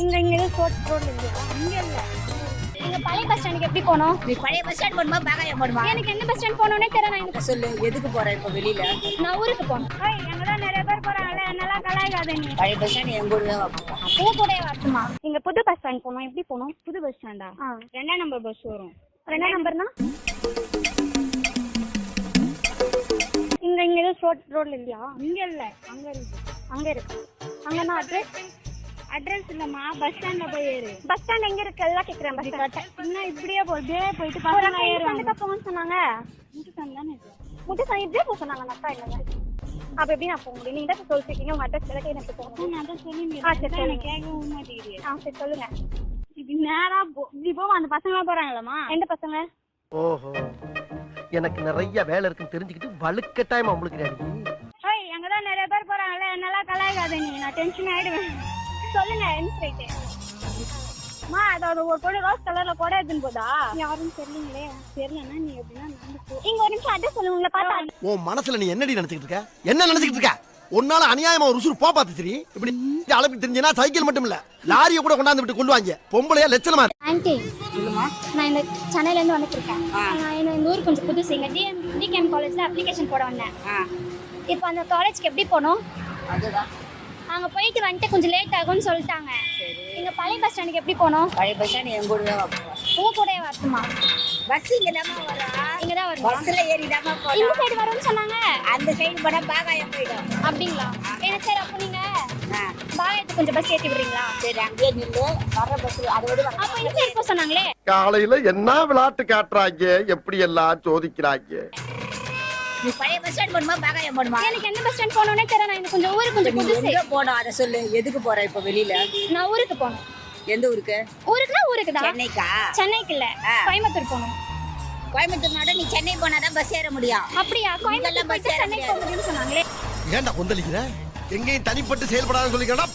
இங்க ஏதோ ரோட்ல இல்லையா? அங்க இல்ல. நீங்க பழைய பஸ் ஸ்டாண்டுக்கு எப்படி போனோம்? நீ பழைய பஸ் ஸ்டாண்ட் போணுமா பாகாயம் போணுமா? எனக்கு எந்த பஸ் ஸ்டாண்ட் போகணும்னே தெரியல. நான் இந்த சொல்லு, எதுக்கு போற இப்ப வெளியில? நான் ஊருக்கு போகணும். ஏய் எங்கதான் நிறைய பேர் போறாங்கல, என்னலாம் கலாய்க்காத நீ. பழைய பஸ் ஸ்டாண்ட் எங்க ஊருக்கு தான் போவோம். பூ கூட வரட்டுமா? இங்க புது பஸ் ஸ்டாண்ட் போகணும். எப்படி போகணும்? புது பஸ் ஸ்டாண்டா? 2ஆம் நம்பர் பஸ் வரும். 2ஆம் நம்பர்னா? இங்க ஏதோ ரோட்ல இல்லையா? இங்க இல்ல. அங்க இருக்கு. அங்க இருக்கு. அங்கனா அட்ரஸ் இல்லம்மா, பஸ் ஸ்டாண்ட்ல போய் ஏறு. பஸ் ஸ்டாண்ட் எங்க இருக்கு எல்லாம் கேக்குறேன். பஸ் ஸ்டாண்ட் இன்னும் இப்படியே போயிட்டு பசங்க ஏறுவாங்க. போன்னு சொன்னாங்க. முட்டு ஸ்டாண்ட் தானே இது. முட்டு சாய் இப்படியே போக சொன்னாங்க. நட்டா இல்லங்க. அப்ப எப்படி நான் போக முடியும்? நீங்க தான் சொல்லிருக்கீங்க உங்க அட்ரஸ் எல்லாம் எனக்கு போகணும். நான் அதான் சொல்லிருந்தேன். சரி சொல்லுங்க. கேட்கவும் மாட்டேங்கிறீங்க. சரி சொல்லுங்க. இது நேரா இப்படி போவோம். அந்த பசங்க போறாங்களம்மா. எந்த பசங்க? ஓஹோ, எனக்கு நிறைய வேலை இருக்குன்னு தெரிஞ்சுக்கிட்டு வலுக்கட்டாயமா உங்களுக்கு ஏய் அங்கதான் நிறைய பேர் போறாங்கல்ல, என்னலாம் கலாய்க்காத நீ. நான் டென்ஷன் ஆயிடுவேன். சொல்லுங்க. எந்த ஸ்ட்ரைட்? அம்மா அதோட ஒரு பொண்ணு ரோஸ் கலர்ல கொடை எடுத்துன்னு போதா? யாரும் தெரியலங்களே. தெரியலன்னா நீ எப்படின்னா நடந்து போ. இங்க ஒரு நிமிஷம் அட்ரஸ் சொல்லுங்க. உங்களை பார்த்தா உன் மனசுல நீ என்னடி நினைச்சுக்கிட்டு இருக்க? என்ன நினைச்சுக்கிட்டு இருக்க? உன்னால அநியாயமா ஒரு உசுறு பாத்து சரி. இப்படி அளவுக்கு தெரிஞ்சனா சைக்கிள் மட்டும் இல்ல, லாரியை கூட கொண்டாந்து விட்டு கொள்வாங்க. பொம்பளையா லட்சணமா இருக்கு. ஆன்ட்டி, சொல்லுமா. நான் இந்த சென்னையில இருந்து வந்துருக்கேன். நான் இந்த ஊருக்கு கொஞ்சம் புதுசு. இங்க டிகேஎம் காலேஜ்ல அப்ளிகேஷன் போட வந்தேன். இப்போ அந்த காலேஜ்க்கு எப்படி போகணும்? அதுதான் அங்க போயிட்டு வந்துட்டு கொஞ்சம் லேட் ஆகும்னு சொல்லிட்டாங்க. இங்க பழைய பஸ் ஸ்டாண்டுக்கு எப்படி போகணும்? பழைய பஸ் ஸ்டாண்ட் எங்க ஊருக்கு தான் போவோம். உங்க கூட வரட்டுமா? பஸ் இங்க தாமா வரா. இங்க தான் வரும். பஸ்ல ஏறி தாமா இந்த போறோம். சைடு வரும்னு சொன்னாங்க. அந்த சைடு போனா பாகாயம் போயிடும். அப்படிங்களா? எனக்கு சரி. அப்போ நீங்க ஆ, பாளையத்துக்கு கொஞ்சம் பஸ் ஏற்றி விடுறீங்களா? சரி அங்கேயே நில்லு. வர பஸ் அதோட வர. அப்போ இந்த சைடு போக சொன்னாங்களே. காலையில என்ன விளையாட்டு காட்டுறாங்க, எப்படி எல்லாம் சோதிக்கிறாங்க. நீ பழைய பஸ் ஸ்டாண்ட் போணுமா பாகாயம் போணுமா? எனக்கு எந்த பஸ் ஸ்டாண்ட் போகணும்னே தெரியல. நான் இந்த கொஞ்சம் ஊருக்கு கொஞ்சம் நீ புதுசு. எங்க போணும் அத சொல்லு. எதுக்கு போற இப்ப வெளியில? நான் ஊருக்கு போகணும். எந்த ஊருக்கு? ஊருக்குனா ஊருக்கு தான். சென்னைக்கா? சென்னைக்கு இல்ல, கோயம்புத்தூர் போகணும். கோயம்புத்தூர் நாட நீ சென்னை போனாதான் பஸ் ஏற முடியும். அப்படியா? கோயம்புத்தூர் போயிட்டு சென்னை போக முடியும்னு சொன்னாங்களே. ஏன்டா கொந்தளிக்கிற? எங்கேயும் தனிப்பட்டு செயல்படாத சொல்லிக்கிறா.